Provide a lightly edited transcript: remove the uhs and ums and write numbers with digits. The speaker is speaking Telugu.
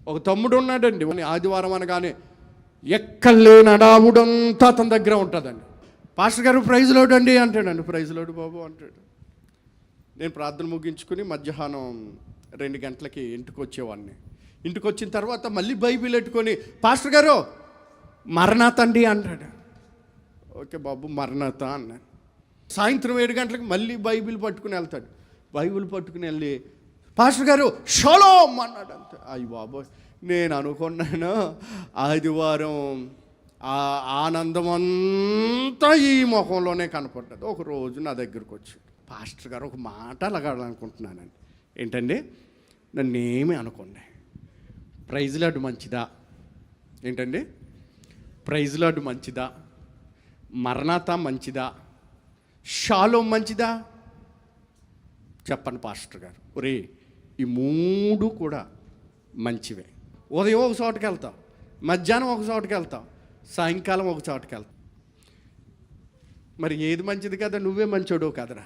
ఒక తమ్ముడు ఉన్నాడండి, ఆదివారం అనగానే ఎక్కలేని అడావుడంతా అతని దగ్గర ఉంటుందండి. పాస్టర్ గారు ప్రైజ్ లోడ్ అండి అంటాడండి. ప్రైజ్ లోడ్ బాబు అంటాడు. నేను ప్రార్థన ముగించుకుని మధ్యాహ్నం 2 గంటలకి ఇంటికి వచ్చేవాడిని. ఇంటికి వచ్చిన తర్వాత మళ్ళీ బైబిల్ పెట్టుకొని పాస్టర్ గారు మరణాత అండి అంటాడు. ఓకే బాబు మరణాత అన్నాను. సాయంత్రం 7 గంటలకు మళ్ళీ బైబిల్ పట్టుకుని వెళ్తాడు. బైబిల్ పట్టుకుని వెళ్ళి పాస్టర్ గారు షలోమ్ అన్నాడు. అంతే. అయ్యి బాబు నేను అనుకున్నాను ఆదివారం ఆ ఆనందం అంతా ఈ ముఖంలోనే కనపడ్డది. ఒకరోజు నా దగ్గరకు వచ్చాడు, పాస్టర్ గారు ఒక మాట అడగాలనుకుంటున్నానండి. ఏంటండి? నన్నేమి అనుకోండి, ప్రైజ్ లాడ్ మంచిదా? ఏంటండి? ప్రైజ్ లాడ్ మంచిదా? మరణాత మంచిదా? షాలోమ్ మంచిదా? చెప్పండి పాస్టర్ గారు. ఒరే ఈ 3 కూడా మంచివే. ఉదయం ఒక చోటుకి వెళ్తావు, మధ్యాహ్నం ఒక చోటుకి వెళ్తావు, సాయంకాలం ఒక చోటుకి వెళ్తావు. మరి ఏది మంచిది కదా? నువ్వే మంచోడు కదరా.